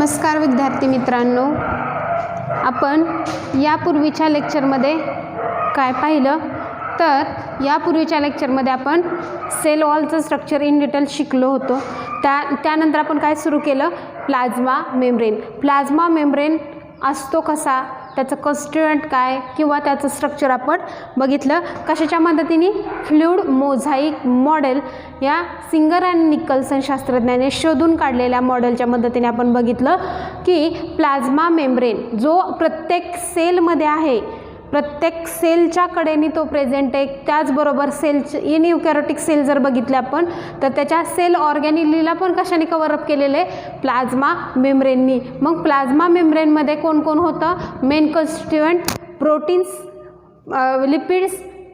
नमस्कार विद्यार्थी मित्रांनो, आपण यापूर्वीच्या लेक्चरमध्ये काय पाहिलं तर यापूर्वीच्या लेक्चरमध्ये आपण सेल वॉलचं स्ट्रक्चर इन डिटेल शिकलो होतो। त्यानंतर आपण काय सुरू केलं, प्लाझ्मा मेम्ब्रेन। प्लाझ्मा मेम्ब्रेन असतो कसा, त्याचं कॉन्स्टिट्यूएंट काय किंवा त्याचं स्ट्रक्चर आपण बघितलं। कशाच्या मदतीने, फ्लूइड मोझाईक मॉडेल या सिंगर आणि निकल्सन शास्त्रज्ञाने शोधून काढलेल्या मॉडेलच्या मदतीने आपण बघितलं की प्लाझ्मा मेम्ब्रेन जो प्रत्येक सेलमध्ये आहे, प्रत्येक सेलच्या कडेने तो प्रेझेंट आहे। त्याचबरोबर सेलचे इन युकॅरियोटिक सेल जर बघितले आपण तर त्याच्या सेल ऑर्गॅनिलीला पण कशाने कव्हरअप केलेले, प्लाझ्मा मेम्ब्रेननी। मग प्लाझ्मा मेम्ब्रेनमध्ये कोण कोण होतं, main constituent proteins,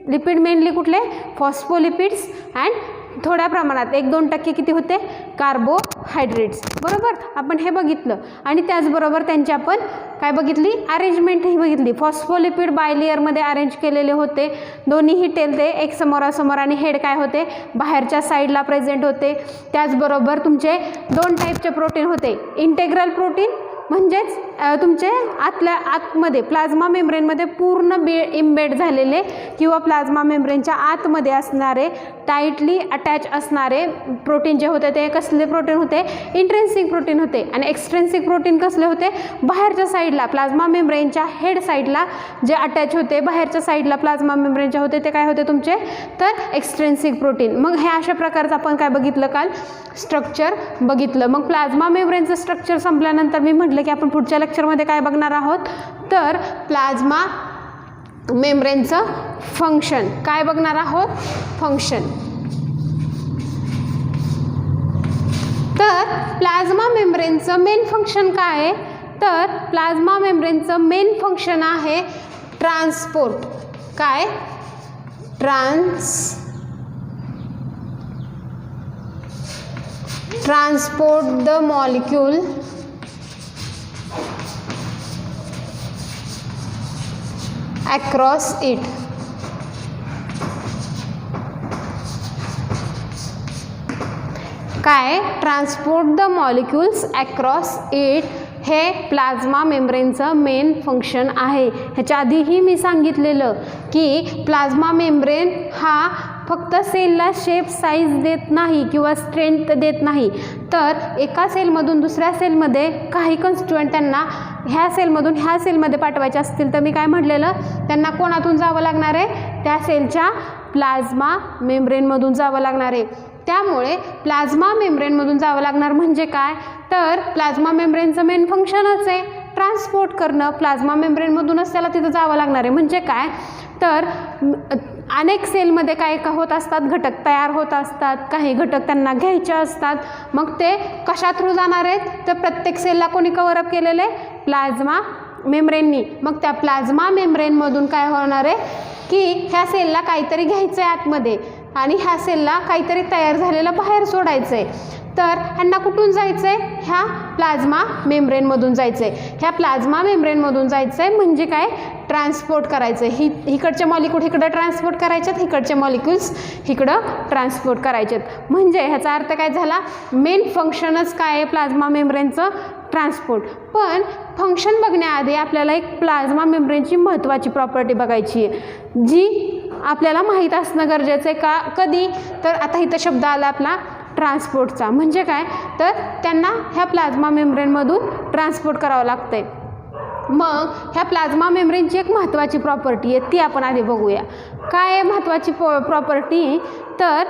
lipid mainly कुठले, फॉस्फोलिपिड्स अँड थोड्या प्रमाणात 1-2% किती होते, कार्बोहायड्रेट्स। बरोबर, आपण हे बघितलं। आणि त्याचबरोबर त्यांची आपण काय बघितली, अरेंजमेंट ही बघितली। फॉस्फोलिपिड बायलेयरमध्ये अरेंज केलेले होते, दोन्हीही टेल ते एक समोरासमोर आणि हेड काय होते, बाहेरच्या साईडला प्रेझेंट होते। त्याचबरोबर तुमचे 2 टाईपचे प्रोटीन होते, इंटेग्रल प्रोटीन म्हणजेच तुमचे आतमध्ये प्लाझ्मा मेम्ब्रेनमध्ये पूर्ण इम्बेड झालेले किंवा प्लाझ्मा मेम्ब्रेनच्या आतमध्ये असणारे टाईटली अटॅच असणारे प्रोटीन जे होते ते कसले प्रोटीन होते, इंट्रिन्सिक प्रोटीन होते। आणि एक्सट्रिन्सिक प्रोटीन कसले होते, बाहेरच्या साईडला प्लाझ्मा मेम्ब्रेनच्या हेड साईडला जे अटॅच होते, बाहेरच्या साईडला प्लाझ्मा मेम्ब्रेनच्या होते ते काय होते तुमचे, तर एक्सट्रिन्सिक प्रोटीन। मग हे अशा प्रकारचं आपण काय बघितलं, काल स्ट्रक्चर बघितलं। मग प्लाझ्मा मेम्ब्रेनचं स्ट्रक्चर संपल्यानंतर मी म्हटलं की आपण पुढच्या लेक्चरमध्ये काय बघणार आहोत, तर प्लाझ्मा मेम्ब्रेनचं फंक्शन काय बघणार आहोत, फंक्शन। तर प्लाझ्मा मेम्ब्रेनचं मेन फंक्शन काय आहे, तर प्लाझ्मा मेम्ब्रेनचं मेन फंक्शन आहे ट्रान्सपोर्ट। काय, transport the molecule across it। काय, transport the molecules across it हे प्लाझ्मा मेम्ब्रेनचं मेन फंक्शन आहे। ह्याच्या आधीही मी सांगितलेलं की प्लाझ्मा मेम्ब्रेन हा फक्त सेलला शेप साईज देत नाही किंवा स्ट्रेंथ देत नाही, तर एका सेलमधून दुसऱ्या सेलमध्ये काही कॉन्स्टिट्यूएंट त्यांना ह्या सेलमधून ह्या सेलमध्ये पाठवायचे असतील तर मी काय म्हटलेलं, त्यांना कोणातून जावं लागणार आहे, त्या सेलच्या प्लाझ्मा मेम्ब्रेनमधून जावं लागणार आहे। त्यामुळे प्लाझ्मा मेम्ब्रेनमधून जावं लागणार म्हणजे काय, तर प्लाझ्मा मेम्ब्रेनचं मेन फंक्शनच आहे ट्रान्सपोर्ट करणं। प्लाझ्मा मेम्ब्रेनमधूनच त्याला तिथं जावं लागणार आहे म्हणजे काय, तर अनेक सेलमध्ये काय होत असतात, घटक तयार होत असतात, काही घटक त्यांना घ्यायचे असतात। मग ते कशा थ्रू जाणार आहेत, तर प्रत्येक सेलला कोणी कव्हरअप केलेले, प्लाझ्मा मेम्ब्रेननी। मग त्या प्लाझ्मा मेम्ब्रेनमधून काय होणार आहे की ह्या सेलला काहीतरी घ्यायचं आहे आतमध्ये आणि ह्या सेलला काहीतरी तयार झालेलं बाहेर सोडायचं आहे। तर ह्यांना कुठून जायचं आहे, ह्या प्लाझ्मा मेम्ब्रेनमधून जायचं आहे। ह्या प्लाझ्मा मेम्ब्रेनमधून जायचं आहे म्हणजे काय, ट्रान्सपोर्ट करायचं आहे। इकडचे मॉलिक्यूल इकडं ट्रान्सपोर्ट करायचेत, इकडचे मॉलिक्युल्स इकडं ट्रान्सपोर्ट करायचेत। म्हणजे ह्याचा अर्थ काय झाला, मेन फंक्शनच काय आहे प्लाझ्मा मेम्ब्रेनचं, ट्रान्सपोर्ट। पण फंक्शन बघण्याआधी आपल्याला एक प्लाझ्मा मेम्ब्रेनची महत्त्वाची प्रॉपर्टी बघायची आहे जी आपल्याला माहीत असणं गरजेचं आहे। का, कधी, तर आता इथं शब्द आला आपला ट्रान्सपोर्टचा, म्हणजे काय, तर त्यांना ह्या प्लाझ्मा मेम्ब्रेनमधून ट्रान्सपोर्ट करावं लागतंय। मग ह्या प्लाझ्मा मेम्ब्रेनची एक महत्त्वाची प्रॉपर्टी आहे, ती आपण आधी बघूया। काय आहे महत्त्वाची प्रॉपर्टी, तर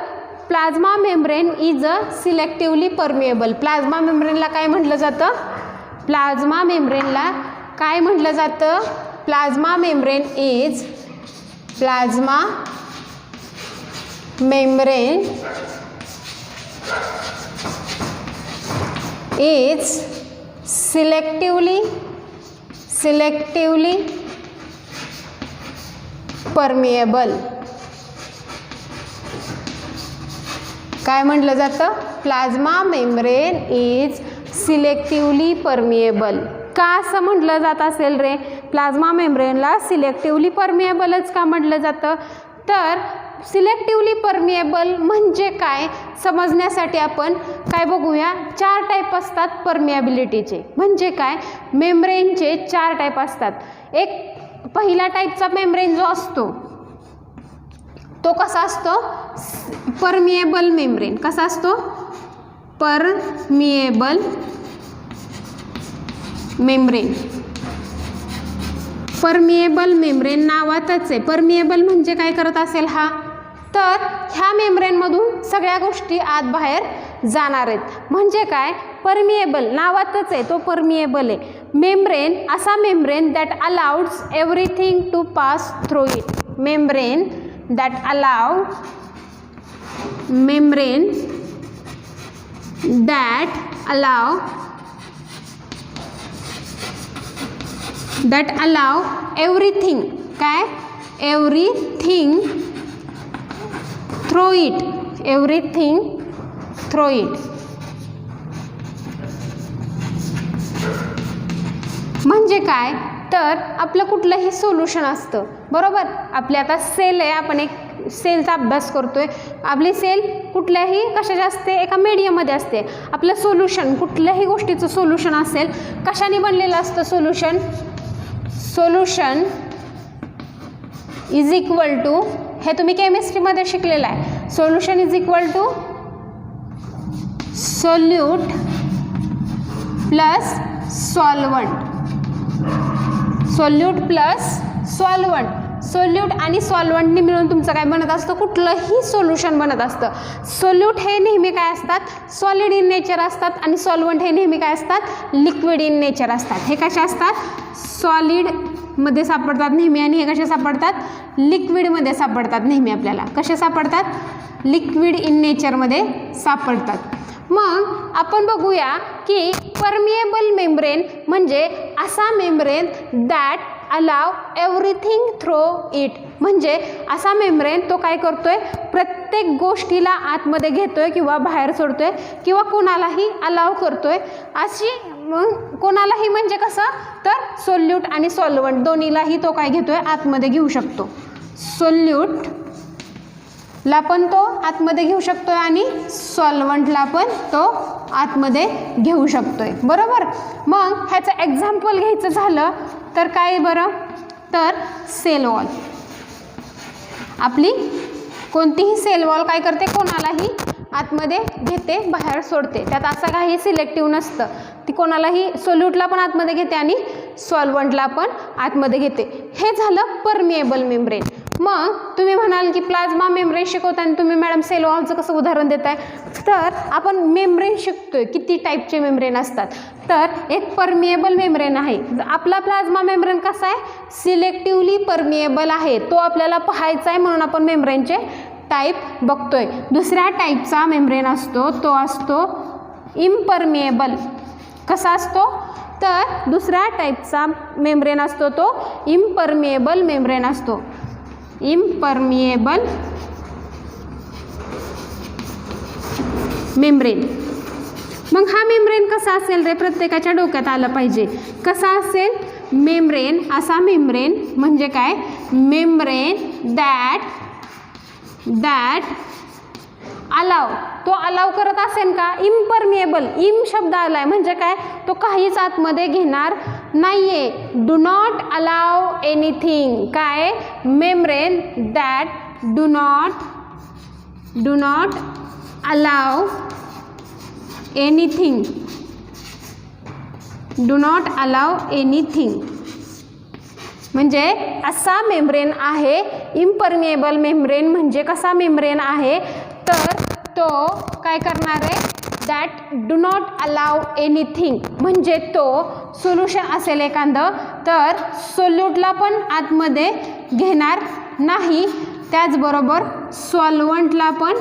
plasma membrane is a selectively permeable. Plasma मेम्ब्रेनला काय म्हटलं जातं, प्लाझ्मा मेम्ब्रेनला काय म्हटलं जातं, plasma membrane is, plasma membrane is selectively permeable. काय म्हटलं जातं, plasma membrane is selectively permeable. का असं म्हटलं जात असेल रे, प्लाझ्मा मेम्ब्रेनला सिलेक्टिव्हली परमिएबलच का म्हटलं जातं, तर सिलेक्टिव्हली परमिएबल म्हणजे काय समजण्यासाठी आपण काय बघूया, 4 टाईप असतात परमिएबिलिटीचे. म्हणजे काय, मेम्ब्रेनचे 4 टाईप असतात. एक पहिला टाईपचा मेम्ब्रेन जो असतो तो कसा असतो, परमिएबल मेम्ब्रेन. कसा असतो, परमिएबल मेम्ब्रेन. परमिएबल मेम्ब्रेन नावातच आहे. परमिएबल म्हणजे काय करत असेल हा, तर ह्या मेम्ब्रेनमधून सगळ्या गोष्टी आत बाहेर जाणार आहेत. म्हणजे काय, परमिएबल नावातच आहे, तो परमिएबल आहे. मेम्ब्रेन असा membrane that allows everything to pass through it. Membrane that allow, membrane that allow, that allow everything, काय, everything through it, everything through it. म्हणजे काय, तर आपलं कुठलंही सोल्युशन असतं बरोबर. आपली आता सेल आहे, आपण एक सेलचा अभ्यास करतोय. आपली सेल कुठल्याही कशाची असते, एका मीडियममध्ये असते. आपलं सोल्युशन कुठल्याही गोष्टीचं सोल्युशन असेल, कशाने बनलेलं असतं solution, solution is equal to, हे तुम्ही केमिस्ट्रीमध्ये शिकलेलं आहे, solution is equal to solute plus solvent. Solute plus solvent. Solute आणि सॉल्वंटने मिळून तुमचं काय बनत असतं, कुठलंही सोल्युशन बनत असतं. सोल्यूट हे नेहमी काय असतात, सॉलिड इन नेचर असतात आणि सॉल्वंट हे नेहमी काय असतात, लिक्विड इन नेचर असतात. हे कशा असतात, सॉलिडमध्ये सापडतात नेहमी आणि हे कसे सापडतात, लिक्विडमध्ये सापडतात नेहमी. आपल्याला कसे सापडतात, लिक्विड इन नेचरमध्ये सापडतात. मग आपण बघूया की परमिएबल मेम्ब्रेन म्हणजे असा membrane that allow everything through it. म्हणजे असा मेम्ब्रेन तो काय करतोय, प्रत्येक गोष्टीला आतमध्ये घेतोय किंवा बाहेर सोडतोय किंवा कोणालाही अलाव करतोय. अशी मग कोणालाही म्हणजे कसं, तर सोल्यूट आणि सॉल्वंट दोन्हीलाही तो काय घेतोय, आतमध्ये घेऊ शकतो. सोल्यूटला पण तो आतमध्ये घेऊ शकतोय आणि सॉल्वंटला पण तो आतमध्ये घेऊ शकतोय बरोबर. मग ह्याचं एक्झाम्पल घ्यायचं झालं तर काय बरं, तर सेल वॉल. आपली कोणतीही सेल वॉल काय करते, कोणालाही आतमध्ये घेते बाहेर सोडते. त्यात असं काही सिलेक्टिव्ह नसतं, ती कोणालाही सोल्यूटला पण आतमध्ये घेते आणि सॉल्वंटला पण आतमध्ये घेते. हे झालं परमिएबल मेम्ब्रेन. मग तुम्ही म्हणाल की प्लाझ्मा मेम्ब्रेन शिकवताना तुम्ही मॅडम सेल वॉलचं कसं उदाहरण देताय, तर आपण मेम्ब्रेन शिकतोय किती टाईपचे मेम्ब्रेन असतात. तर एक परमिएबल मेम्ब्रेन आहे. आपला प्लाझ्मा मेम्ब्रेन कसा आहे, सिलेक्टिव्हली परमिएबल आहे. तो आपल्याला पाहायचा आहे म्हणून आपण मेम्ब्रेनचे टाईप बघतोय. दुसऱ्या टाईपचा मेम्ब्रेन असतो तो असतो इम्परमिएबल. कसा असतो, तर दुसऱ्या टाईपचा मेम्ब्रेन असतो तो इम्परमिएबल मेम्ब्रेन असतो. Impermeable membrane. मग हा मेम्ब्रेन कसा असेल रे, प्रत्येकाच्या डोक्यात आलं पाहिजे. कसा असेल मेम्ब्रेन, असा मेम्ब्रेन म्हणजे काय, मेम्ब्रेन दॅट अलाव, तो अलाव करत असेल का, इम्परमिएबल, इम शब्द आलाय म्हणजे काय, तो काहीच आतमध्ये घेणार नाहीये. Do not allow anything. काय, membrane that do not allow anything. Do not allow anything म्हणजे असा मेम्ब्रेन आहे. इम्परमिएबल मेम्ब्रेन म्हणजे कसा मेम्ब्रेन आहे, तर तो काय करणार आहे, that do not allow anything म्हणजे तो सोल्युशन असेल एखादं तर सोल्यूटला पण आतमध्ये घेणार नाही, त्याचबरोबर सॉल्वंटला पण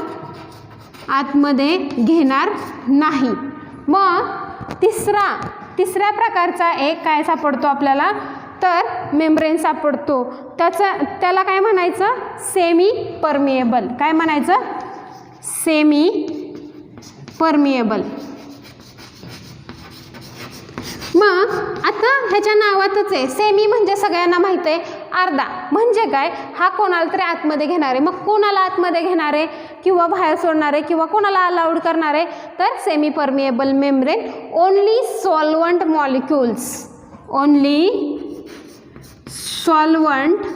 आतमध्ये घेणार नाही. मग तिसऱ्या प्रकारचा एक काय सापडतो आपल्याला, तर मेम्ब्रेन सापडतो. त्याला काय म्हणायचं, सेमी परमिएबल. काय म्हणायचं, सेमी परमिएबल. मग आता ह्याच्या नावातच आहे, सेमी म्हणजे सगळ्यांना माहीत आहे अर्धा म्हणजे काय, हा कोणाला तरी आतमध्ये घेणार आहे. मग कोणाला आतमध्ये घेणार आहे किंवा बाहेर सोडणार आहे किंवा कोणाला अलाउड करणार आहे, तर semi permeable membrane only solvent molecules, only solvent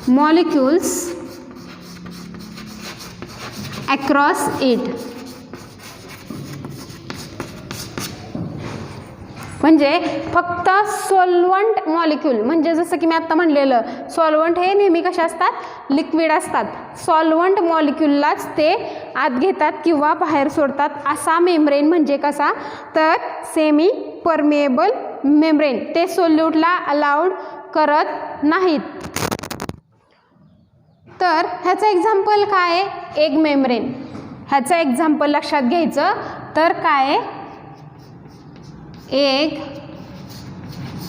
molecules across it. म्हणजे फक्त सॉल्वंट मॉलिक्यूल, म्हणजे जसं की मी आत्ता म्हणलेलं सॉल्वंट हे नेहमी कशा असतात, लिक्विड असतात. सॉल्वंट मॉलिक्यूललाच ते आत घेतात किंवा बाहेर सोडतात. असा मेम्ब्रेन म्हणजे कसा, तर सेमी परमिएबल मेम्ब्रेन. ते सोल्यूटला अलाउड करत नाहीत. तर ह्याचं एक्झाम्पल काय आहे, एग मेम्ब्रेन. ह्याचं एक्झाम्पल लक्षात घ्यायचं तर काय आहे, एग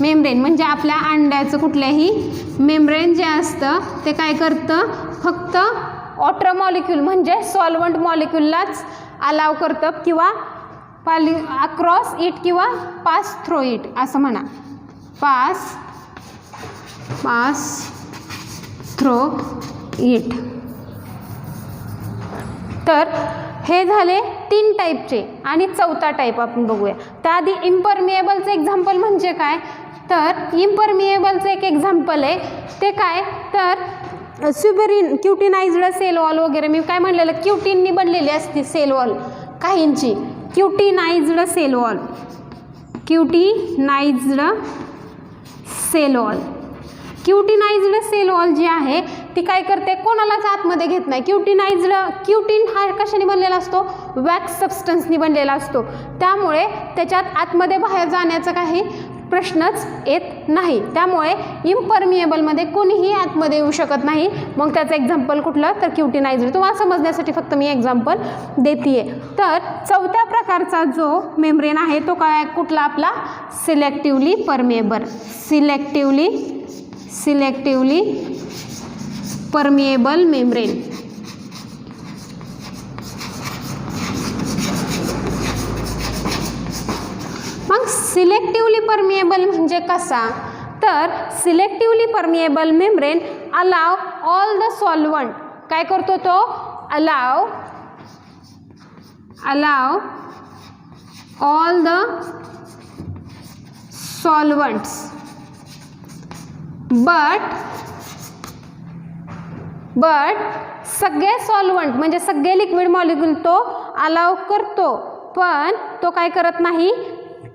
मेम्ब्रेन म्हणजे आपल्या अंड्याचं कुठल्याही मेम्ब्रेन जे असतं ते काय करतं, फक्त वॉटर मॉलिक्यूल म्हणजे सॉल्वंट मॉलिक्यूललाच अलाव करतं किंवा अक्रॉस इट किंवा पास थ्रू इट असं म्हणा, पास थ्रू इट. तर हे झाले 3 टाईपचे. आणि चौथा टाईप आपण बघूया. त्याआधी इम्परमिएबलचं एक्झाम्पल म्हणजे काय, तर इम्परमिएबलचं एक एक्झाम्पल आहे ते काय, तर क्युटिनाइज्ड सेल वॉल वगैरे. मी काय म्हणलेलं, क्युटिननी बनलेली असते सेल वॉल काहींची, cutinized cell wall, cutinized cell wall. Cutinized cell wall जी आहे ती काय करते, कोणालाच आतमध्ये घेत नाही. क्युटिन हा कशाने बनलेला असतो, वॅक्स सबस्टन्सनी बनलेला असतो. त्यामुळे त्याच्यात आतमध्ये बाहेर जाण्याचा काही प्रश्नच येत नाही. त्यामुळे इम्परमिएबलमध्ये कोणीही आतमध्ये येऊ शकत नाही. मग त्याचं एक्झाम्पल कुठलं, तर क्युटिनाइज्ड. तुम्हाला समजण्यासाठी फक्त मी एक्झाम्पल देते. तर चौथ्या प्रकारचा जो मेम्ब्रेन आहे तो काय, कुठला, आपला selectively permeable, selectively permeable membrane. मग सिलेक्टिवली परमिएबल म्हणजे कसा, तर selectively permeable membrane allow all the solvent. काय करतो तो, अलाव ऑल द सॉल्वंट्स बट सगळे सॉल्वंट म्हणजे सगळे लिक्विड मॉलिक्यूल तो अलाव करतो, पण तो काय करत नाही,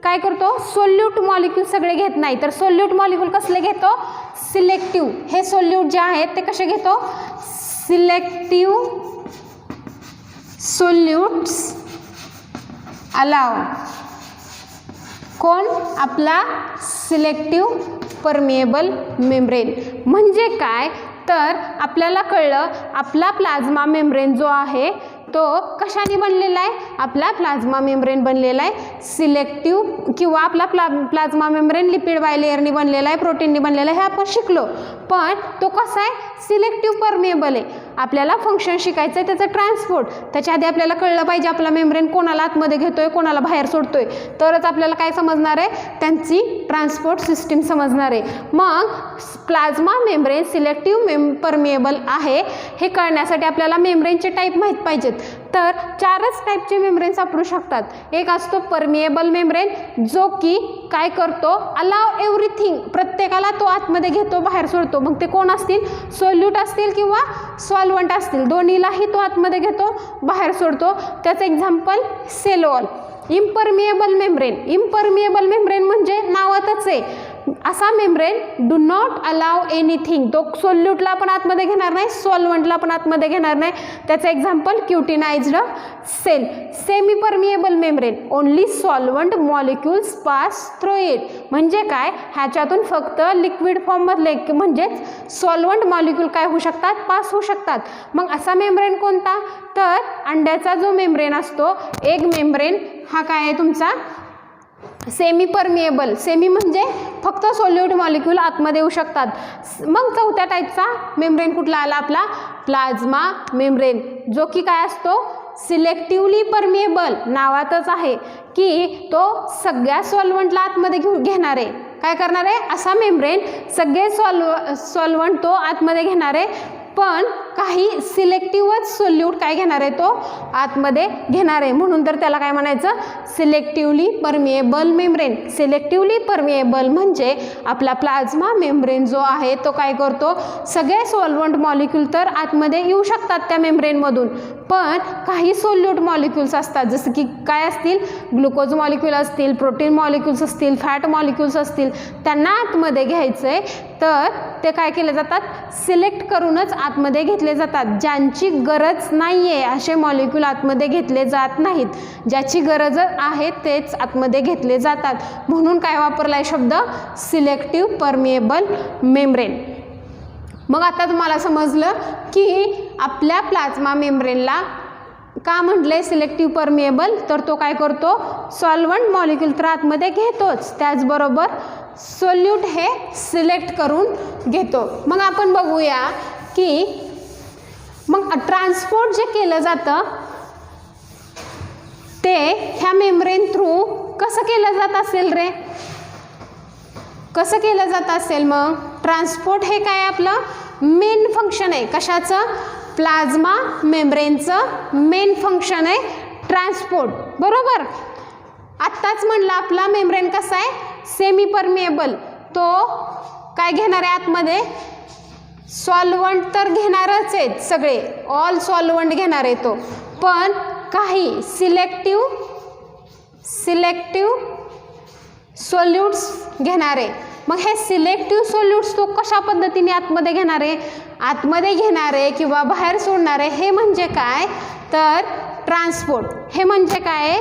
काय करतो, सोल्यूट मॉलिक्यूल सगळे घेत नाही. तर सोल्यूट मॉलिक्यूल कसले घेतो, सिलेक्टिव्ह. हे सोल्यूट जे आहेत ते कसे घेतो, सिलेक्टिव्ह सोल्यूट्स अलाव. कोण, आपला सिलेक्टिव्ह परमिएबल मेम्ब्रेन. म्हणजे काय, तर आपल्याला कळलं आपला प्लाझ्मा मेम्ब्रेन जो आहे तो कशाने बनलेला आहे, आपला प्लाझ्मा मेम्ब्रेन बनलेला आहे सिलेक्टिव्ह, किंवा आपला प्लाझ्मा मेम्ब्रेन लिपिड बायलेयरनी बनलेला आहे, प्रोटीननी बनलेला आहे, हे आपण शिकलो. पण तो कसा आहे, सिलेक्टिव्ह परमिएबल आहे. आपल्याला फंक्शन शिकायचं आहे त्याचं ट्रान्सपोर्ट. त्याच्या आधी आपल्याला कळलं पाहिजे आपला मेम्ब्रेन कोणाला आतमध्ये घेतोय, कोणाला बाहेर सोडतोय, तरच आपल्याला काय समजणार आहे, त्यांची ट्रान्सपोर्ट सिस्टीम समजणार आहे. मग प्लाझ्मा मेम्ब्रेन सिलेक्टिव्ह परमिएबल आहे हे कळण्यासाठी आपल्याला मेम्ब्रेनचे टाईप माहीत पाहिजेत. तर 4च टाईपचे मेम्ब्रेन सापडू शकतात. एक असतो परमिएबल मेम्ब्रेन जो की काय करतो, अलाव एव्हरीथिंग, प्रत्येकाला तो आतमध्ये घेतो बाहेर सोडतो. मग ते कोण असतील, सोल्यूट असतील किंवा सॉल्वंट असतील, दोन्हीलाही तो आतमध्ये घेतो बाहेर सोडतो. त्याचं example cell wall. Impermeable membrane म्हणजे नावातच आहे असा membrane do not allow anything. तो सोल्यूटला पण आतमध्ये घेणार नाही, सॉल्वंटला पण आतमध्ये घेणार नाही. त्याचं example cutinized cell. Semi permeable membrane only solvent molecules pass through it. म्हणजे काय, ह्याच्यातून फक्त लिक्विड फॉर्ममधले म्हणजेच सॉल्वंट मॉलिक्यूल काय होऊ शकतात, पास होऊ शकतात. मग असा मेम्ब्रेन कोणता, तर अंड्याचा जो मेम्ब्रेन असतो एग मेम्ब्रेन हा काय आहे तुमचा सेमी परमिएबल. सेमी म्हणजे फक्त सोल्यूट मॉलिक्यूल आतमध्ये येऊ शकतात. मग चौथ्या टाईपचा मेम्ब्रेन कुठला आला, आपला प्लाझ्मा मेम्ब्रेन, जो की काय असतो सिलेक्टिवली परमिएबल. नावातच आहे की तो सगळ्या सॉल्वंटला आतमध्ये घेणार आहे. काय करणार आहे, असा मेम्ब्रेन सगळे सॉल्वंट तो आतमध्ये घेणार आहे, पण काही सिलेक्टिव्हच सोल्यूट काय घेणार आहे, तो आतमध्ये घेणार आहे, म्हणून तर त्याला काय म्हणायचं, selectively permeable membrane. Selectively permeable म्हणजे आपला प्लाझ्मा मेम्ब्रेन जो आहे तो काय करतो, सगळे सॉल्वंट मॉलिक्यूल तर आतमध्ये येऊ शकतात त्या मेम्ब्रेनमधून, पण काही सोल्यूट मॉलिक्यूल्स असतात, जसं की काय असतील, ग्लुकोज मॉलिक्यूल असतील, प्रोटीन मॉलिक्यूल्स असतील, फॅट मॉलिक्यूल्स असतील, त्यांना आतमध्ये घ्यायचं आहे, तर ते काय केले जातात, सिलेक्ट करूनच आतमध्ये घेतले जातात. ज्यांची गरज नाही आहे असे मॉलिक्यूल आतमध्ये घेतले जात नाहीत, ज्याची गरज आहे तेच आतमध्ये घेतले जातात, म्हणून काय वापरला आहे शब्द, सिलेक्टिव्ह परमिएबल मेम्ब्रेन. मग आता तुम्हाला समजलं की आपल्या प्लाझ्मा मेम्ब्रेनला का म्हटले सिलेक्टिव्ह परमिएबल, तर तो काय करतो, सॉल्वंट मॉलिक्यूल तर आतमध्ये घेतोच, त्याचबरोबर सोल्यूट हे सिलेक्ट करून घेतो. मग आपण बघूया की मग ट्रान्सपोर्ट जे केलं जातं ते ह्या मेम्ब्रेन थ्रू कसं केलं जात असेल रे, कसं केलं जात असेल. मग ट्रान्सपोर्ट हे काय आपलं मेन फंक्शन आहे, कशाचं, प्लाझ्मा मेम्ब्रेनचं मेन फंक्शन आहे ट्रान्सपोर्ट, बरोबर. आत्ताच म्हणलं आपला मेम्ब्रेन कसा आहे, सेमी परमिएबल, तो काय घेणार आहे आतमध्ये, सॉल्वंट तर घेणारच आहेत सगळे, ऑल सॉल्वंट घेणार आहे तो, पण काही सिलेक्टिव्ह सोल्यूट्स घेणार आहे. मग हे सिलेक्टिव्ह सोल्यूट्स तो कशा पद्धतीने आतमध्ये घेणार आहे, आतमध्ये घेणार आहे किंवा बाहेर सोडणार आहे, हे म्हणजे काय, तर ट्रान्सपोर्ट. हे म्हणजे काय,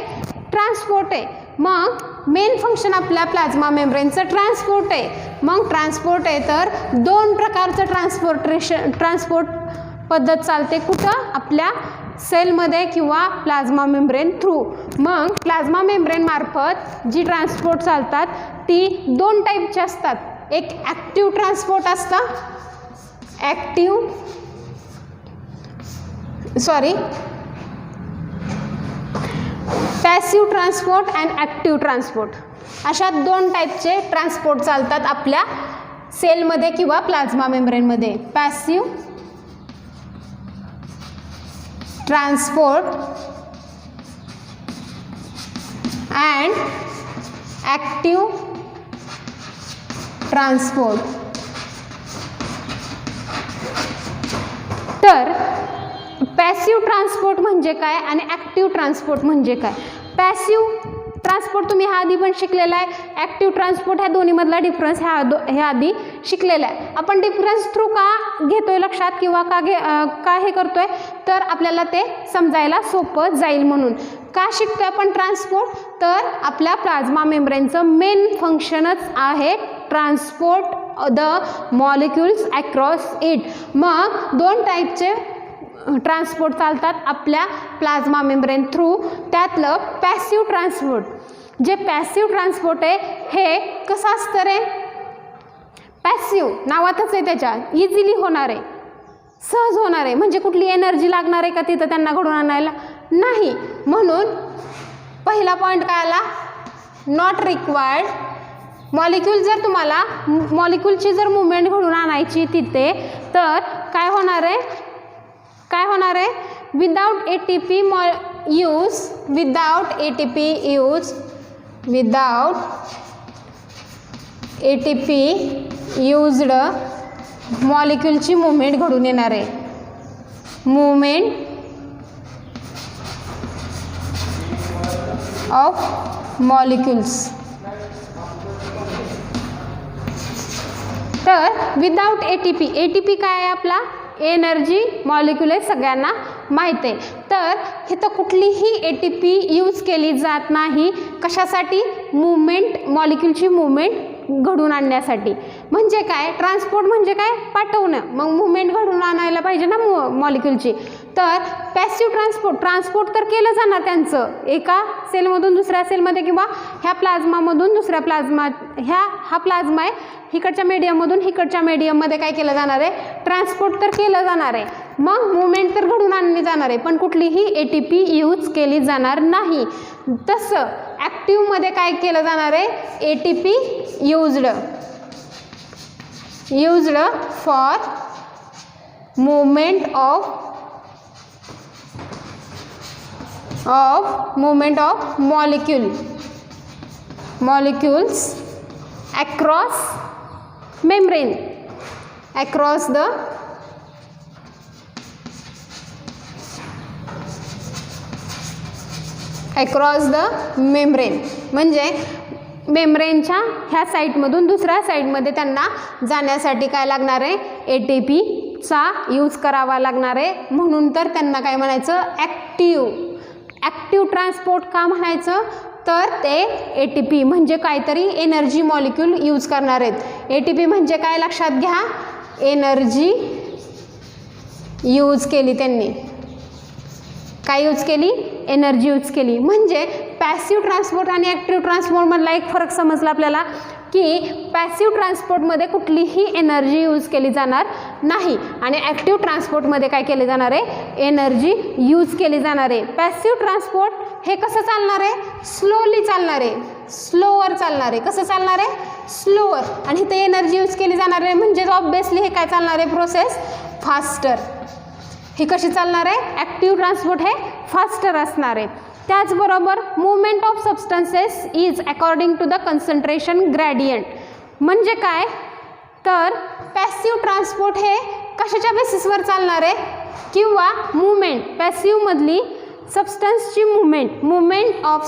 ट्रान्सपोर्ट आहे. मग मेन फंक्शन आपल्या प्लाझ्मा मेम्ब्रेनचं ट्रान्सपोर्ट आहे. मग ट्रान्सपोर्ट आहे तर दोन प्रकारचं ट्रान्सपोर्ट पद्धत चालते, कुठं, आपल्या सेलमध्ये किंवा प्लाझ्मा मेम्ब्रेन थ्रू. मग प्लाझ्मा मेम्ब्रेन मार्फत जी ट्रान्सपोर्ट चालतात ती दोन टाईपची असतात, एक ॲक्टिव्ह ट्रान्सपोर्ट असतं, passive transport and active transport, अशा दोन टाईपचे ट्रान्सपोर्ट चालतात आपल्या सेलमध्ये किंवा प्लाझ्मा मेम्ब्रेनमध्ये. Passive transport and active transport. तर पॅसिव्ह ट्रान्सपोर्ट म्हणजे काय आणि ॲक्टिव्ह ट्रान्सपोर्ट म्हणजे काय. पॅसिव्ह ट्रान्सपोर्ट तुम्ही ह्या आधी पण शिकलेला आहे, ॲक्टिव्ह ट्रान्सपोर्ट ह्या दोन्हीमधला डिफरन्स ह्या आधी शिकलेला आहे. आपण डिफरन्स थ्रू का घेतोय लक्षात किंवा का हे करतोय, तर आपल्याला ते समजायला सोपं जाईल म्हणून. का शिकतोय आपण ट्रान्सपोर्ट, तर आपल्या प्लाझ्मा मेम्ब्रेनचं मेन फंक्शनच आहे transport the molecules across it. मग दोन टाईपचे ट्रान्सपोर्ट चालतात आपल्या प्लाझ्मा मेम्ब्रेन थ्रू, त्यातलं पॅसिव्ह ट्रान्सपोर्ट. जे पॅसिव्ह ट्रान्सपोर्ट आहे हे कसं असतं रे, पॅसिव्ह नावातच आहे, त्याच्या इझिली होणार आहे, सहज होणार आहे, म्हणजे कुठली एनर्जी लागणार आहे का तिथं त्यांना घडून आणायला, नाही. म्हणून पहिला पॉईंट काय आला, नॉट रिक्वायर्ड. मॉलिक्यूल जर तुम्हाला मॉलिक्यूलची जर मुवमेंट घडून आणायची तिथे, तर काय होणार आहे, विदाउट ATP यूज्ड मॉलिक्यूलची मुवमेंट घडून येणार आहे, मुवमेंट ऑफ मॉलिक्यूल्स. तर विदाउट ATP काय आहे आपला, एनर्जी मॉलिक्यूल आहे, सगळ्यांना माहीत आहे. तर इथं कुठलीही ATP यूज केली जात नाही, कशासाठी, मुवमेंट, मॉलिक्यूलची मुवमेंट घडून आणण्यासाठी. म्हणजे काय, ट्रान्सपोर्ट म्हणजे काय, पाठवणं, मग मुवमेंट घडून आणायला पाहिजे ना मॉलिक्यूलची, तर पॅसिव्ह ट्रान्सपोर्ट तर केलं जाणार त्यांचं एका सेलमधून दुसऱ्या सेलमध्ये किंवा ह्या प्लाझ्मामधून दुसऱ्या प्लाझ्मा हा प्लाझ्मा आहे इकडच्या मीडियममधून इकडच्या मीडियममध्ये काय केलं जाणार आहे, ट्रान्सपोर्ट तर केलं जाणार आहे. मग मुवमेंट तर घडून आणली जाणार आहे, पण कुठलीही ATP यूज केली जाणार नाही. तसं ॲक्टिव्हमध्ये काय केलं जाणार आहे, ATP used for movement of molecules across membrane, across the membrane. म्हणजे मेम्ब्रेनच्या ह्या साईडमधून दुसऱ्या साईडमध्ये त्यांना जाण्यासाठी काय लागणार आहे, ATP चा यूज करावा लागणार आहे. म्हणून तर त्यांना काय म्हणायचं, ॲक्टिव्ह ट्रान्सपोर्ट का म्हणायचं, तर ते ATP म्हणजे काहीतरी एनर्जी मॉलिक्यूल यूज करणार आहेत. ATP म्हणजे काय लक्षात घ्या, एनर्जी यूज केली त्यांनी. काय यूज केली, एनर्जी यूज केली. म्हणजे पॅसिव्ह ट्रान्सपोर्ट आणि ॲक्टिव्ह ट्रान्सपोर्टमधला एक फरक समजला आपल्याला की पॅसिव्ह ट्रान्सपोर्टमध्ये कुठलीही एनर्जी यूज केली जाणार नाही आणि ॲक्टिव्ह ट्रान्सपोर्टमध्ये काय केले जाणार आहे, एनर्जी यूज केली जाणार आहे. पॅसिव्ह ट्रान्सपोर्ट हे कसं चालणार आहे, स्लोली चालणार आहे, स्लोवर चालणार आहे. कसं चालणार आहे, स्लोवर. आणि ते एनर्जी यूज केली जाणार आहे म्हणजे ऑब्वियसली हे काय चालणार आहे, प्रोसेस फास्टर. ही कशी चालणार आहे, ॲक्टिव्ह ट्रान्सपोर्ट हे फास्टर असणार आहे. त्याचबरोबर movement of substances is according to the concentration gradient. म्हणजे काय, तर पॅसिव्ह ट्रान्सपोर्ट हे कशाच्या बेसिसवर चालणार आहे, किंवा मुवमेंट पॅसिव्हमधली सबस्टन्सची मुवमेंट ऑफ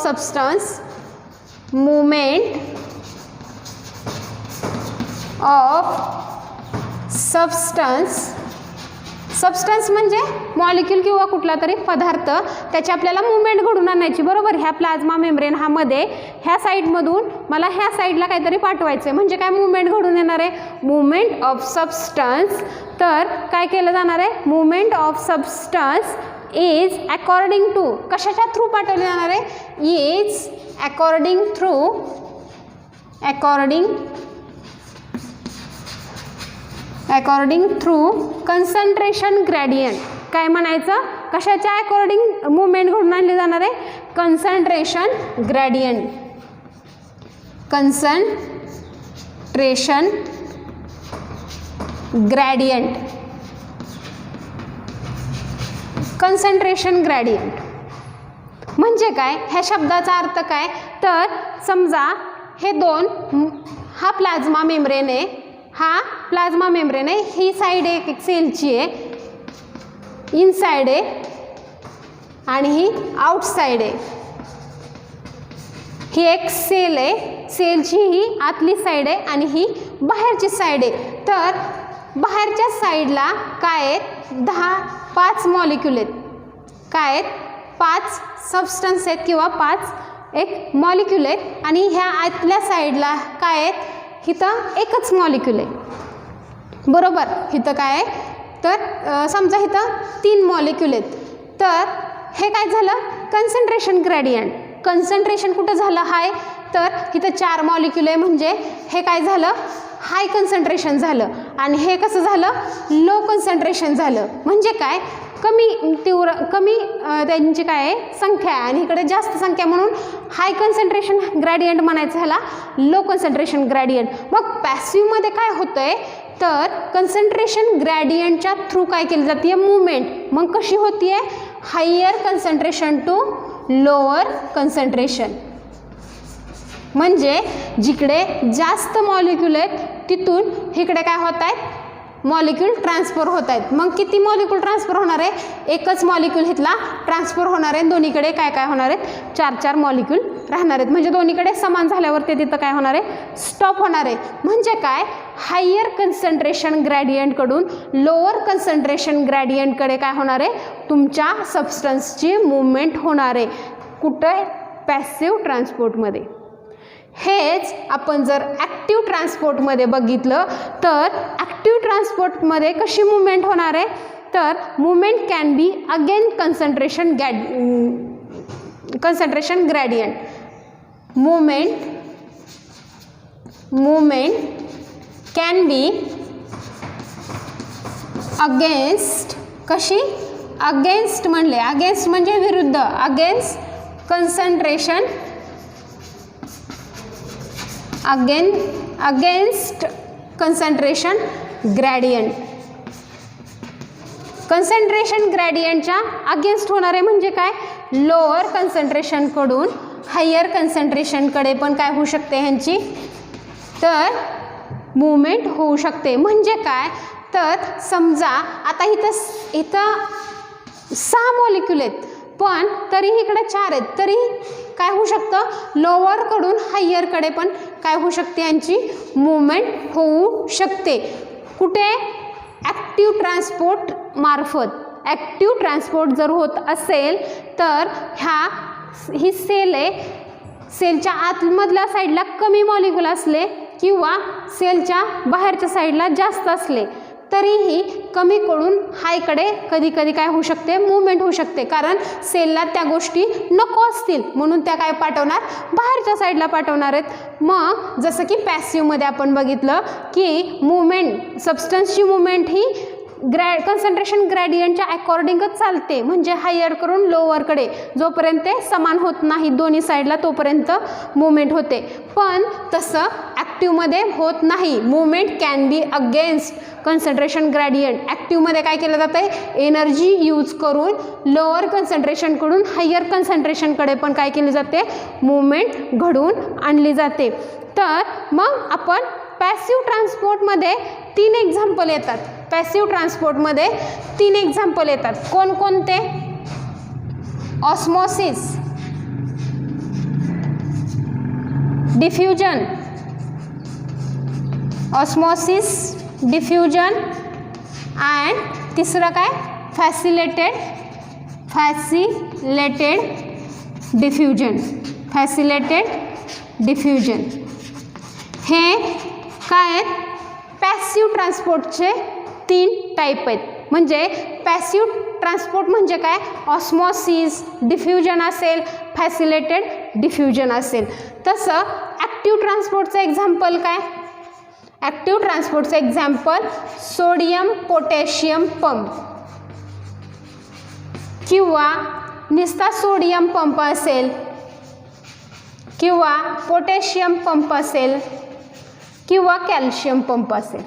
सबस्टन्स म्हणजे मॉलिक्यूल किंवा कुठला तरी पदार्थ, त्याची आपल्याला मुवमेंट घडून आणायची. बरोबर, ह्या प्लाझ्मा मेम्ब्रेन मध्ये ह्या साईडमधून मला ह्या साईडला काहीतरी पाठवायचं आहे. म्हणजे काय मुवमेंट घडून येणार आहे, मुवमेंट ऑफ सबस्टन्स. तर काय केलं जाणार आहे, movement of substance is according to, कशाच्या थ्रू पाठवली जाणार आहे, is according through concentration gradient. काय म्हणायचं, कशाच्या अकॉर्डिंग मुवमेंट घडून आणली जाणार आहे, कन्सन्ट्रेशन ग्रॅडियंट. कन्सन्ट्रेशन ग्रॅडियंट म्हणजे काय, ह्या शब्दाचा अर्थ काय, तर समजा हे दोन, हा प्लाझ्मा मेम्ब्रेन आहे, ही साईड एक सेलची आहे, इनसाइड आहे आणि ही आउटसाइड आहे. ही एक सेल आहे, सेलची ही आतली साईड आहे आणि ही बाहेरची साईड आहे. तर बाहेरच्या साईडला काय आहेत, 5 मॉलिक्यूल आहेत. काय आहेत, 5 सबस्टन्स आहेत किंवा 5 एक मॉलिक्यूल आहेत. आणि ह्या आतल्या साईडला काय आहेत, इथं एकच मॉलिक्यूल आहे. बरोबर, इथं काय आहे, तर समजा इथं 3 मॉलिक्यूल आहेत. तर हे काय झालं, कन्सन्ट्रेशन ग्रॅडियंट. कन्सन्ट्रेशन कुठं झालं, हाय, तर इथं 4 मॉलिक्यूल आहे म्हणजे हे काय झालं, हाय कन्सन्ट्रेशन झालं. आणि हे कसं झालं, लो कन्सन्ट्रेशन झालं. म्हणजे काय, कमी त्यांची काय आहे, संख्या आहे आणि इकडे जास्त संख्या, म्हणून हाय कन्सन्ट्रेशन ग्रॅडियंट म्हणायचं, ह्याला लो कन्सन्ट्रेशन ग्रॅडियंट. मग पॅसिव्हमध्ये काय होतंय, तर कन्सन्ट्रेशन ग्रॅडियंटच्या थ्रू काय केली जाते, मुवमेंट. मग कशी होतीये, higher concentration to lower concentration. म्हणजे जिकडे जास्त मॉलिक्यूल आहेत तिथून इकडे काय होत आहेत, मॉलिक्यूल ट्रान्सफर होत आहेत. मग किती मॉलिक्यूल ट्रान्सफर होणार आहे, एकच मॉलिक्यूल इथला ट्रान्सफर होणार आहे. दोन्हीकडे काय काय होणार आहेत, 4 मॉलिक्यूल राहणार आहेत. म्हणजे दोन्हीकडे समान झाल्यावर ते तिथं काय होणार आहे, स्टॉप होणार आहे. म्हणजे काय, हायर कन्सन्ट्रेशन ग्रॅडियंटकडून लोअर कन्सन्ट्रेशन ग्रॅडियंटकडे काय होणार आहे, तुमच्या सबस्टन्सची मुवमेंट होणार आहे. कुठे, पॅसिव्ह ट्रान्सपोर्टमध्ये. हेच आपण जर ॲक्टिव्ह ट्रान्सपोर्टमध्ये बघितलं तर ॲक्टिव्ह ट्रान्सपोर्टमध्ये कशी मुवमेंट होणार आहे, तर movement can be against concentration gradient. movement can be against, कशी अगेन्स्ट म्हणले, अगेन्स्ट म्हणजे विरुद्ध, against concentration, against concentration gradient. Concentration ग्रॅडियंटच्या अगेन्स्ट होणारे म्हणजे काय, लोअर कन्सन्ट्रेशनकडून हायर कन्सन्ट्रेशनकडे पण काय होऊ शकते ह्यांची, तर मुवमेंट होऊ शकते. म्हणजे काय, तर समजा आता इथं 6 मॉलिक्यूल आहेत पण तरी इकडे 4 आहेत, तरी काय होऊ शकतं, लोअरकडून हायरकडे पण काय होऊ शकते, यांची मुवमेंट होऊ शकते. कुठे, ॲक्टिव्ह ट्रान्सपोर्ट मार्फत. ॲक्टिव्ह ट्रान्सपोर्ट जर होत असेल तर ही सेल आहे, सेलच्या आतमधल्या साईडला कमी मॉलिक्यूल असले किंवा सेलच्या बाहेरच्या साईडला जास्त असले तरीही कमीकडून हायकडे कधी कधी काय होऊ शकते, मूवमेंट होऊ शकते. कारण सेलला त्या गोष्टी नको असतील म्हणून त्या काय पाठवणार, बाहेरच्या साईडला पाठवणार आहेत. मग जसं की पॅसिव्हमध्ये आपण बघितलं की मूवमेंट, सबस्टन्सची मूवमेंट ही कन्सन्ट्रेशन ग्रॅडियंटच्या अकॉर्डिंगच चालते. म्हणजे हायर करून लोअरकडे जोपर्यंत समान होत नाही दोन्ही साईडला तोपर्यंत मूवमेंट होते. पण तसं ॲक्टिव्हमध्ये होत नाही. Movement can be against concentration gradient. ॲक्टिव्हमध्ये काय केलं जातं आहे, एनर्जी यूज करून लोअर कन्सन्ट्रेशनकडून हायर कन्सन्ट्रेशनकडे पण काय केली जाते, मूवमेंट घडवून आणली जाते. तर मग आपण पॅसिव्ह ट्रान्सपोर्टमध्ये 3 एक्झाम्पल येतात. पॅसिव्ह ट्रान्सपोर्टमध्ये 3 एक्झाम्पल येतात. कोणकोणते, osmosis, diffusion, osmosis, diffusion and तिसरं काय, फॅसिलेटेड डिफ्युजन. फॅसिलेटेड डिफ्युजन हे काय आहेत, पॅसिव्ह ट्रान्सपोर्टचे 3 टाईप आहेत. म्हणजे पॅसिव्ह ट्रान्सपोर्ट म्हणजे काय, ऑस्मोसिस, डिफ्युजन असेल, फॅसिलेटेड डिफ्युजन असेल. तसं ॲक्टिव्ह ट्रान्सपोर्टचं एक्झाम्पल काय, ॲक्टिव्ह ट्रान्सपोर्टचं एक्झाम्पल सोडियम पोटॅशियम पंप किंवा नुसता सोडियम पंप असेल किंवा पोटॅशियम पंप असेल किंवा कॅल्शियम पंप असेल.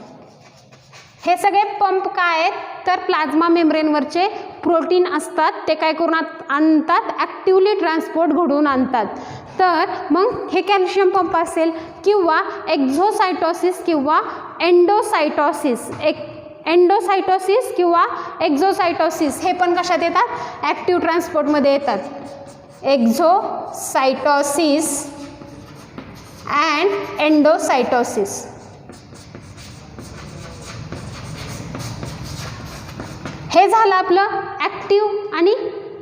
हे सगळे पंप काय आहेत, तर प्लाझ्मा मेम्ब्रेनवरचे प्रोटीन असतात, ते काय करून आणतात, ॲक्टिव्हली ट्रान्सपोर्ट घडवून आणतात. तर मग हे कॅल्शियम पंप असेल किंवा एक्झोसायटोसिस किंवा एंडोसायटोसिस, एंडोसायटोसिस किंवा एक्झोसायटोसिस हे पण कशात येतात, ॲक्टिव्ह ट्रान्सपोर्टमध्ये येतात. एक्झोसायटोसिस अँड एंडोसायटोसिस. हे झालं आपलं ॲक्टिव्ह आणि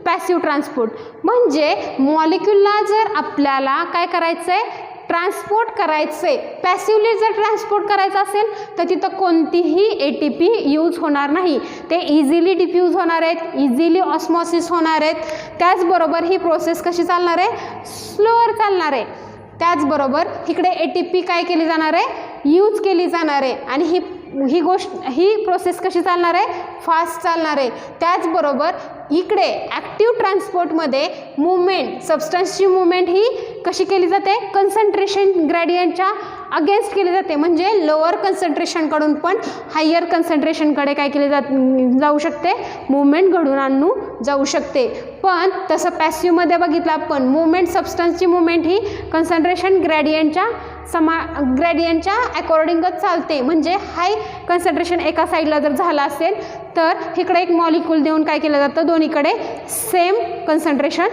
पॅसिव्ह ट्रान्सपोर्ट. म्हणजे मॉलिक्यूलला जर आपल्याला काय करायचं आहे, ट्रान्सपोर्ट करायचं आहे, पॅसिव्हली जर ट्रान्सपोर्ट करायचं असेल तर तिथं कोणतीही ATP यूज होणार नाही. ते इझिली डिफ्यूज होणार आहेत, इझिली ऑस्मोसिस होणार आहेत. त्याचबरोबर ही प्रोसेस कशी चालणार आहे, स्लोअर चालणार आहे. त्याचबरोबर इकडे ATP काय केली जाणार आहे, यूज केली जाणार आहे. आणि ही प्रोसेस कशी चालणार आहे, फास्ट चालणार आहे. त्याचबरोबर इकडे ॲक्टिव्ह ट्रान्सपोर्टमध्ये मूवमेंट, सबस्टन्सची मूवमेंट ही कशी केली जाते, कन्सन्ट्रेशन ग्रॅडियंटच्या अगेन्स्ट केली जाते. म्हणजे लोअर कन्सन्ट्रेशनकडून पण हायर कन्सन्ट्रेशनकडे काय केली जाऊ शकते, मूवमेंट घडवून आणू जाऊ शकते. पण तसं पॅसिव्हमध्ये बघितलं आपण, मूवमेंट, सबस्टन्सची मूवमेंट ही कन्सन्ट्रेशन ग्रॅडियंटच्या ग्रॅडियंटच्या अकॉर्डिंगच चालते. म्हणजे हाय कन्सन्ट्रेशन एका साईडला जर झालं असेल तर इकडे एक मॉलिक्यूल देऊन काय केलं जातं, दोन्हीकडे सेम कन्सन्ट्रेशन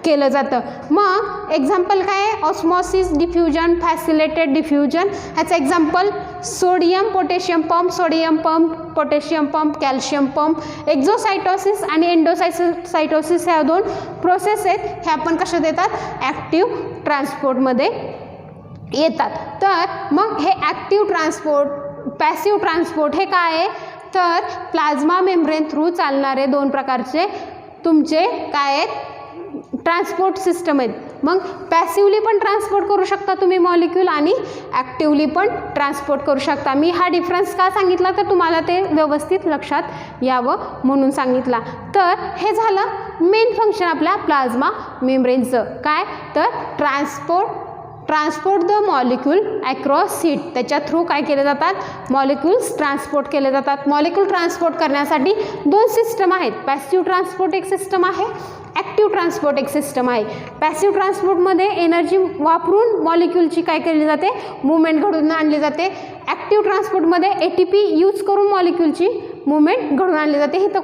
केलं जातं. मग एक्झाम्पल काय आहे, ऑस्मोसिस, डिफ्युजन, फॅसिलेटेड डिफ्युजन. ह्याचं example sodium potassium pump, sodium pump, potassium pump, calcium pump. Exocytosis आणि एंडोसायटोसिस ह्या 2 प्रोसेस आहेत. ह्या आपण कशात येतात, ॲक्टिव्ह ट्रान्सपोर्टमध्ये येतात. तर मग हे ॲक्टिव्ह ट्रान्सपोर्ट, पॅसिव्ह ट्रान्सपोर्ट हे काय आहे, तर प्लाझ्मा मेम्ब्रेन थ्रू चालणारे दोन प्रकारचे तुमचे काय आहेत ट्रान्सपोर्ट सिस्टम आहेत. मग पॅसिवली पण ट्रान्सपोर्ट करू शकता तुम्ही मॉलिक्यूल आणि ॲक्टिवली पण ट्रान्सपोर्ट करू शकता. मी हा डिफरन्स का सांगितला तर तुम्हाला ते व्यवस्थित लक्षात यावं म्हणून सांगितला. तर हे झालं मेन फंक्शन आपल्या प्लाझ्मा मेम्ब्रेनचं. काय तर transport the molecule across heat. त्याच्या थ्रू काय केले जातात मॉलिक्यूल्स ट्रान्सपोर्ट केले जातात. मॉलिक्यूल ट्रान्सपोर्ट करण्यासाठी दोन सिस्टम आहेत. पॅसिव्ह ट्रान्सपोर्ट एक सिस्टम आहे, ॲक्टिव्ह ट्रान्सपोर्ट एक सिस्टम आहे. पॅसिव्ह ट्रान्सपोर्टमध्ये एनर्जी वापरून मॉलिक्यूलची काय केली जाते मूवमेंट घडवून आणली जाते. ॲक्टिव्ह ट्रान्सपोर्टमध्ये ATP यूज करून मॉलिक्यूलची मूवमेंट घडवून आणली जाते. इथं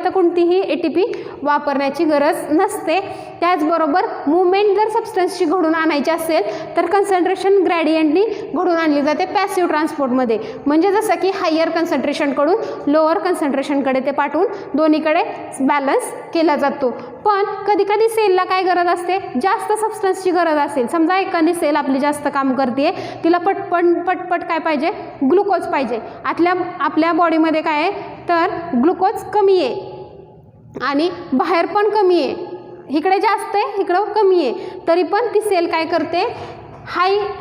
कोणतीही ATP वापरण्याची गरज नसते. त्याचबरोबर मूवमेंट जर सबस्टन्सची घडवून आणायची असेल तर कन्सन्ट्रेशन ग्रॅडियंटनी घडवून आणली जाते पॅसिव्ह ट्रान्सपोर्टमध्ये. म्हणजे जसं की हायर कन्सन्ट्रेशनकडून लोअर कन्सन्ट्रेशनकडे ते पाठवून दोन्हीकडे बॅलन्स केला जातो. पण कधी कधी सेलला काय गरज असते जास्त सबस्टन्सची गरज असेल. समजा एखादी सेल आपली जास्त काम करते, तिला पटपट काय पाहिजे ग्लुकोज पाहिजे. आपल्या बॉडीमध्ये काय आहे तर ग्लुकोज कमी आहे आणि बाहेर पण कमी आहे, इकडे जास्त आहे इकडं कमी आहे. तरी पण ती सेल काय करते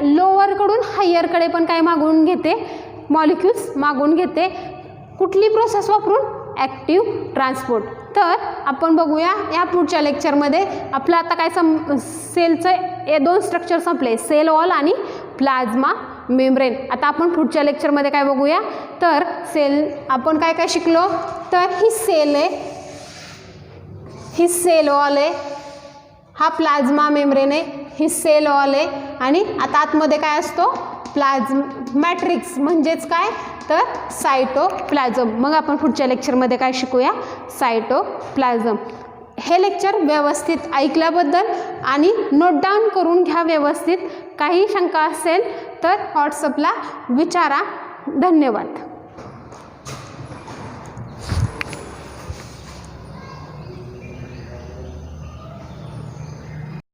लोअरकडून हायरकडे पण काय मागवून घेते मॉलिक्यूल्स मागवून घेते. कुठली प्रोसेस वापरून ॲक्टिव्ह ट्रान्सपोर्ट. तर आपण बघूया या पुढच्या लेक्चरमध्ये. आपलं आता काय सेलचं दोन स्ट्रक्चर संपले, सेल वॉल आणि प्लाझ्मा मेम्ब्रेन. आता आपण पुढच्या लेक्चरमध्ये काय बघूया तर सेल आपण काय काय शिकलो तर ही सेल आहे, ही सेल वॉल आहे, हा प्लाझ्मा मेम्ब्रेन आहे, ही सेल वॉल आहे आणि आता आतमध्ये काय असतो मॅट्रिक्स म्हणजेच काय तर सायटोप्लाझम. मग आपण पुढच्या लेक्चरमध्ये काय शिकूया सायटोप्लाझम. हे लेक्चर व्यवस्थित ऐकल्याबद्दल आणि नोट डाऊन करून घ्या व्यवस्थित. काही शंका असेल तर व्हॉट्सअपला विचारा. धन्यवाद.